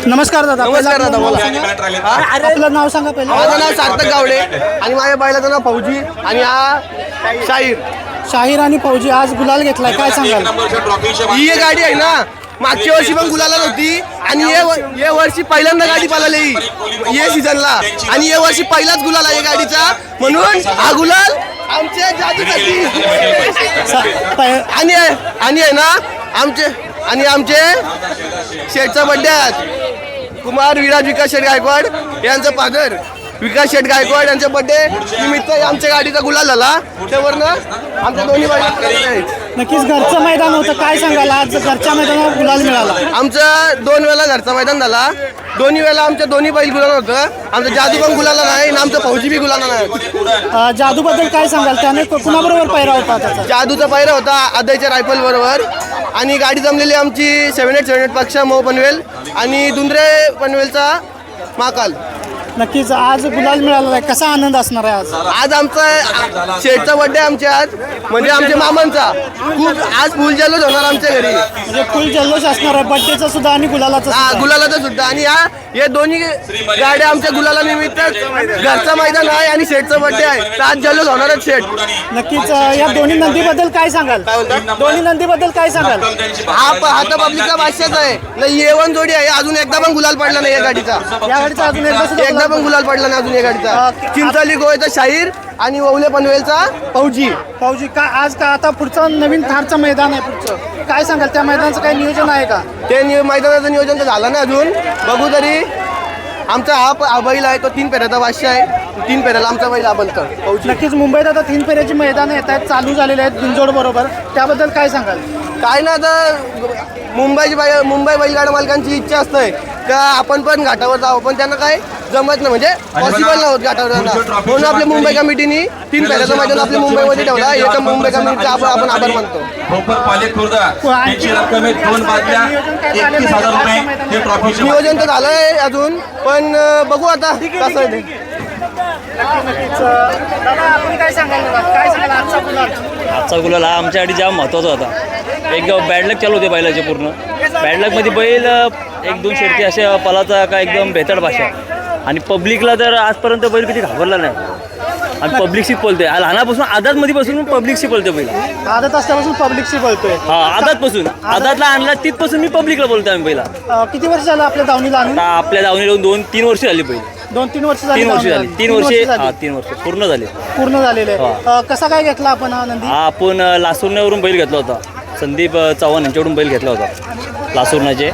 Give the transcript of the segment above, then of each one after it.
नमस्कार दादा. नमस्कार दादा, बोला. आपलं नाव सांगा पहिलं. माझं नाव सार्थक गावडे आणि माझ्या बैलाचं नाव फौजी आणि हा शाहीर. शाहीर आणि फौजी आज गुलाल घेतलाय, काय सांगाल? ही एक गाडी आहे ना, मागच्या वर्षी पण गुलाला होती आणि ये वर्षी पहिल्यांदा गाडी पळाली ये सीझनला आणि ये वर्षी पहिलाच गुलाल आहे गाडीचा, म्हणून हा गुलाल आमच्या जादूसाठी आणि आहे ना आमचे शेठचा बड्डे आहे. कुमार विराज विकास शेठ गायकवाड यांचं फादर विकास शेठ गायकवाड यांच्या बड्डे निमित्त आमच्या गाडीचा गुलाल झाला. त्यावरनं आमच्या दोन्ही बैल नक्कीच घरचं मैदान होतं, काय सांगाल? आज घरच्या मैदानावर गुलाल मिळाला. आमचं 2 वेळा घरचा मैदान झाला. दोन्ही वेळा आमच्या दोन्ही बैल गुलाल होतं. आमचं जादू पण गुलाला नाही आणि आमचं फौजी बी गुलाला नाही. जादूबद्दल काय सांगाल? त्याने कुणाबरोबर पैरा होता त्याचा? जादूचा पायरा होता आदयच्या रायफल बरोबर आणि गाडी जमलेली आमची 78 पक्षा मऊ पनवेल आणि दुंद्रे पनवेलचा महाकाल. नक्कीच आज गुलाल मिळाला आहे, कसा आनंद असणार आहे आज? आज आमचा शेठचा बड्डे आमच्या आज म्हणजे आमच्या मामांचा खूप आज फुल जल्लोष होणार आमच्या घरी. म्हणजे फुल जल्लोष असणार आहे बड्डेचा सुद्धा आणि गुलालाचा सुद्धा. गुलालाचा सुद्धा. आणि हे दोन्ही गाड्या आमच्या गुलाला निमित्त घरचं मैदान आहे आणि शेठचा बड्डे आहे, तर आज जल्लोष होणारच शेठ. नक्कीच या दोन्ही नंदीबद्दल काय सांगाल? दोन्ही नंदीबद्दल काय सांगाल? हा तर पब्लिकचा भाष्यच आहे. नाही A1 जोडी आहे, अजून एकदा पण गुलाल पडला नाही या गाडीचा. या गाडीचा अजून एकदा पण गुलाल पडला नाही अजून या गाडीचा. चिंचोली गोव्याचा शाहीर आणि वौले पनवेलचा फौजी. का आज का आता पुढचं नवीन थारचं मैदान आहे पुढचं, काय सांगाल? त्या मैदानाचं काही नियोजन आहे का? ते मैदानाचं नियोजन तर झालं नाही अजून, बघू तरी. आमचा हा बैल आहे तो 3 फेऱ्याचा भाष्य आहे. 3 फेऱ्याला आमचा बैल हा बनतो फौजी. नक्कीच मुंबईत आता 3 फेऱ्याची मैदान येत आहेत, चालू झालेले आहेत बिंजोड बरोबर, त्याबद्दल काय सांगाल? काय ना आता मुंबई बैलगाडा मालकांची इच्छा असते का आपण पण घाटावर जावं, पण त्यांना काय जमत नाही, म्हणजे पॉसिबल नाही होत घाटावर जाणं. म्हणून आपल्या मुंबई कमिटीने 3 फेऱ्याचं मैदान आपल्या मुंबईमध्ये ठेवला. एका मुंबई कमिटीचा आपण आभार मानतो. नियोजन तर झालंय अजून, पण बघू आता कसं आहे ते. आपण काय सांगाल आजचा गुलाल हा आमच्यासाठी जाम महत्त्वाचा होता. एक बॅडलक चालू होते बैलाचे पूर्ण. बॅडलकमध्ये बैल 1-2 शेडती अशा पलाचा का एकदम बेताड भाषा आणि पब्लिकला तर आजपर्यंत बैल किती घाबरला नाही आणि पब्लिकशी बोलतोय. लहानापासून आदातमध्ये बसून पब्लिकशी बोलतोय बैल. आदत असल्यापासून पब्लिकशी बोलतोय. हा आदातला आणला तिथपासून मी पब्लिकला बोलतोय. आम्ही पहिला किती वर्ष झालं आपल्या दावणीला आणून? आपल्या दावणीला 2-3 वर्ष झाली बैल. 2-3 वर्ष झाली. 3 वर्ष पूर्ण झाले. पूर्ण झालेले. कसा काय घेतला आपण आनंदी? आपण लासूरण्यावरून बैल घेतला होता. संदीप चव्हाण यांच्याकडून बैल घेतला होता लासूरण्याचे.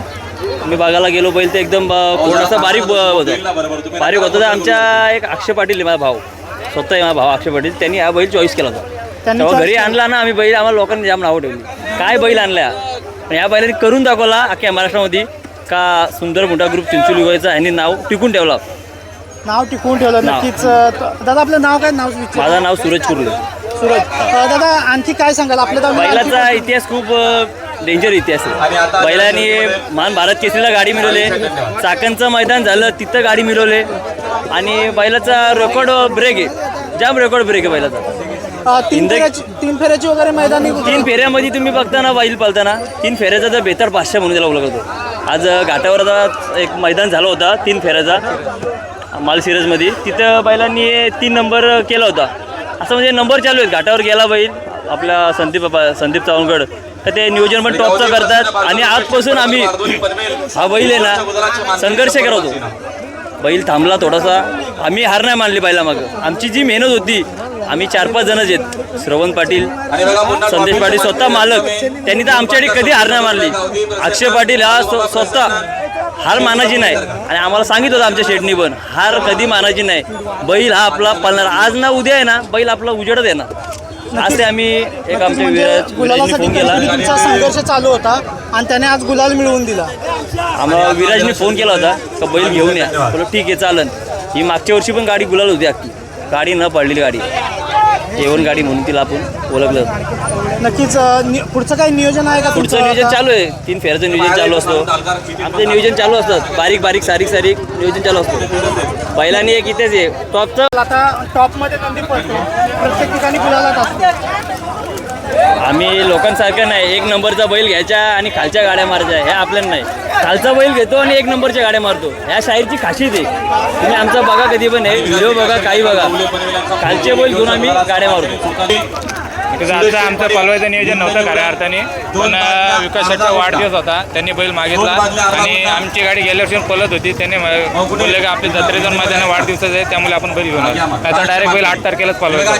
मी बघायला गेलो बैल ते एकदम थोडासा बारीक होतं. आमच्या एक अक्षय पाटील माझा भाऊ, स्वतः माझा भाऊ अक्षय पाटील, त्यांनी हा बैल चॉईस केला होता. तेव्हा घरी आणला ना आम्ही बैल, आम्हाला लोकांनी जाम नावं ठेवली, काय बैल आणल्या. आणि या बैलांनी करून दाखवला अख्ख्या महाराष्ट्रामध्ये का सुंदर मोठा ग्रुप चिंचोली गोव्याचा यांनी नाव टिकून ठेवलं. नक्कीच. दादा आपलं नाव काय? माझं नाव सूरज कुर्ले. दादा आणखी काय सांगाल? आपल्या बैलाचा इतिहास खूप डेंजर इतिहास आहे. बैलांनी महान भारत केसरीला गाडी मिळवले, चाकणचं मैदान झालं तिथं गाडी मिळवले आणि बैलाचा रेकॉर्ड ब्रेक आहे, जाम रेकॉर्ड ब्रेक आहे बैलाचा. 3 फेऱ्याची वगैरे मैदानी 3 फेऱ्यामध्ये तुम्ही बघताना बैल पालताना 3 फेऱ्याचा तर बेतार भाषा म्हणून त्याला ओळखतो. आज घाटावर आता एक मैदान झालं होता 3 फेऱ्याचा मालसिरजमध्ये, तिथं बैलांनी 3 नंबर केला होता. असं म्हणजे नंबर चालू आहेत. घाटावर गेला बैल आपला संदीप चव्हाणगड, तर ते नियोजन पण टॉपचं करतात. आणि आजपासून आम्ही हा बैल आहे ना संघर्ष करत होतो. बैल थांबला थोडासा, आम्ही हार नाही मानली बैलामागं. आमची जी मेहनत होती, आम्ही 4-5 जणच आहेत, श्रवण पाटील, संदेश पाटील स्वतः मालक, त्यांनी तर आमच्यासाठी कधी हार नाही मानली. अक्षय पाटील हा स्वतः हार मानायची नाही आणि आम्हाला सांगितलं होतं आमच्या शेडनी पण हार कधी मानायची नाही. बैल हा आपला पळणार, आज ना उद्या आहे ना बैल आपला उजेडत आहे ना. आज ते आम्ही एक आमच्या विराजने फोन केला, संघर्ष चालू होता आणि त्याने आज गुलाल मिळवून दिला. आम्हाला विराजने फोन केला होता का बैल घेऊन या. बोलो ठीक आहे चालन. ही मागच्या वर्षी पण गाडी गुलाल होती, अख्खी गाडी न पडलेली गाडी, A1 गाडी म्हणून तिला आपण ओळखलं. नक्कीच. पुढचं काही नियोजन आहे का? पुढचं नियोजन चालू आहे. 3 फेऱ्याचं नियोजन चालू असतो. आमचे नियोजन चालू असतात, बारीक सारीक नियोजन चालू असतं. बैलांनी एक इथेच आहे टॉपचं. आता टॉपमध्ये नंदी पडतो, प्रत्येक ठिकाणी गुलालात असतो. आम्ही लोकांसारखं नाही एक नंबरचा बैल घ्यायचा आणि खालच्या गाड्या मारायच्या हे आपल्याला नाही. खालचा बैल घेतो आणि एक नंबरच्या गाड्या मारतो. ह्या शाहीरची खासियत आहे. तुम्ही आमचा बघा कधी पण आहे व्हिडिओ बघा काही बघा खालचे बैल घेऊन आम्ही गाड्या मारतो. आता आमचं पलवायचं नियोजन नव्हतं खऱ्या अर्थाने पण विकास शेटचा वाढदिवस होता त्यांनी बैल मागितला आणि आमची गाडी गेल्या वर्षी पलत होती. त्यांनी बोलले की आपले जत्रेजण मैदान वाढदिवसाचं आहे त्यामुळे आपण बैल घेऊन आता डायरेक्ट बैल 8 तारखेलाच पलवायचं.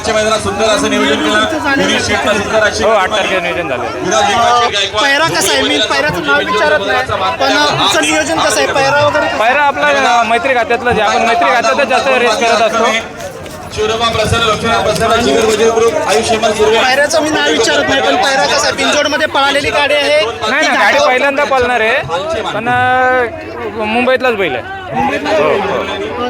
हो 8 तारखेला नियोजन झालं. पैरा कसा आहे मी पैराचं नाव विचारत नाही पण तुमचं नियोजन कसं आहे पैरा वगैरे पहिला आपला मैत्री खात्यातलं जे आपण मैत्री खात्यातच जास्त रेस करत असतो. पैराचं मी नाव विचारत नाही पण पैरा कसा आहे बिंजोडमध्ये पळालेली गाडी आहे. नाही ना गाडी पहिल्यांदा पळणार आहे पण मुंबईतलाच बैल आहे.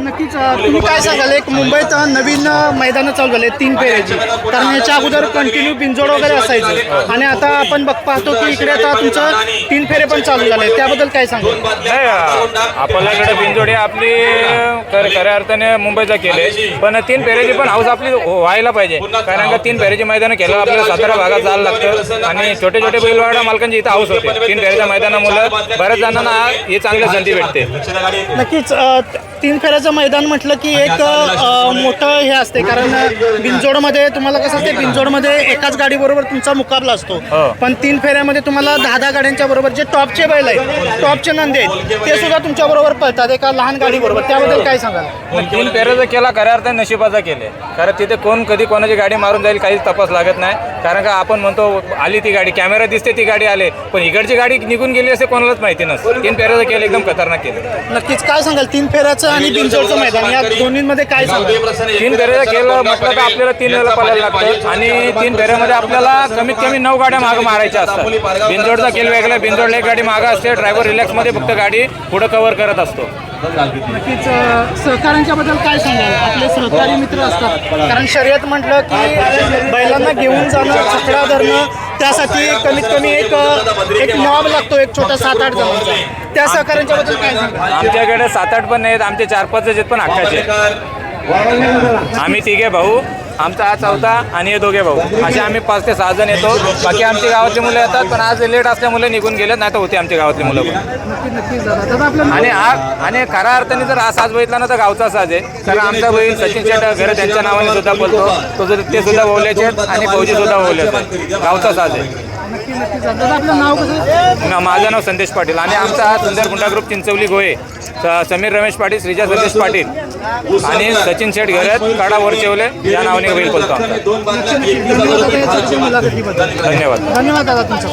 नक्कीच तुम्ही काय सांगाल एक मुंबईत नवीन मैदानं चालू झाले 3 फेऱ्याची कारण याच्या अगोदर कंटिन्यू बिंजोड वगैरे असायचं आणि आता आपण पाहतो की इकडे आता तुमचं 3 फेरे पण चालू झाले त्याबद्दल काय सांगाल. नाही आपल्याकडे बिंजोड आपली खऱ्या अर्थाने मुंबईचा केले पण 3 फेऱ्याची पण हाऊस आपली व्हायला पाहिजे कारण का 3 फेऱ्याची मैदानं केलं आपल्याला सातारा भागात जायला लागतं आणि छोटे छोटे बैलवाडा मालकांची इथं हाऊस होते. 3 फेऱ्याच्या मैदानामुळे बऱ्याच जणांना ही चांगली संधी भेटते. नक्कीच 3 फेऱ्याचं मैदान म्हटलं की एक मोठं हे असते कारण बिंजोडमध्ये तुम्हाला कसं असते बिंजोडमध्ये एकाच गाडीबरोबर तुमचा मुकाबला असतो पण 3 फेऱ्यामध्ये तुम्हाला 10 गाड्यांच्या बरोबर जे टॉपचे बैल आहेत टॉपचे नंदी आहेत ते सुद्धा तुमच्या बरोबर पळतात एका लहान गाडीबरोबर त्याबद्दल काय सांगाल. 3 फेऱ्याचा केला खऱ्या अर्थाने नशिबाचा केले कारण तिथे कोण कधी कोणाची गाडी मारून जाईल काहीच तपास लागत नाही कारण का आपण म्हणतो आली ती गाडी कॅमेरा दिसते ती गाडी आले पण इकडची गाडी निघून गेली असे कोणालाच माहिती नसतं. 3 फेऱ्याचं केलं एकदम खतरनाक केलं. नक्कीच काय सांगाल 3 फेऱ्याचं आणि बिंजोडचं मैदान या दोन्हीमध्ये काय सांगाल. 3 फेऱ्याचं केलं म्हटलं तर आपल्याला 3 वेळेला पळायला लागतं आणि 3 फेऱ्यामध्ये आपल्याला कमीत कमी 9 गाड्या मागं मारायच्या असतात. बिंजोडचा केल वेगळा बिंजोडला एक गाडी मागं असते ड्रायव्हर रिलॅक्समध्ये फक्त गाडी पुढं कव्हर करत असतो. नक्कीच सहकाऱ्यांच्या बद्दल काय सांगाल आपले सहकारी मित्र असतात कारण शर्यत म्हटलं की बैलांना घेऊन जाणं छकडा धरणं त्यासाठी कमीत कमी एक मॉब लागतो एक छोटा 7-8 जणांचा त्या सहकाऱ्यांच्या बद्दल काय सांगाल. आमच्याकडे 7-8 पण नाहीत आमचे 4-5 आहेत पण हक्काचे. आम्ही 3 भाऊ आमचा हा 4था आणि हे 2 भाऊ असे आम्ही 5 ते 6 जण येतो. बाकी आमची गावातली मुलं येतात पण आज लेट असल्यामुळे निघून गेले नाही तर होते आमच्या गावातली मुलं पण. आणि खऱ्या अर्थाने जर हा साज बघितला ना तर गावचा साज आहे कारण आमचा बैल सचिन शेट घर त्यांच्या नावाने सुद्धा बोलतो ते सुद्धा ओवल्याचे आहेत आणि फौजी सुद्धा ओवल्याचे आहेत. गावचा साज आहे. आपलं नाव कसं. माझं नाव संदेश पाटील आणि आमचा हा सुंदर गुंडा ग्रुप चिंचवली गोहे समीर रमेश पाटील श्रीजा संदेश पाटील आणि सचिन शेठ घरत काडा वरचेवले या नावाने बैल बोलतो. धन्यवाद धन्यवाद. धन्यवाद दादा तुमचा.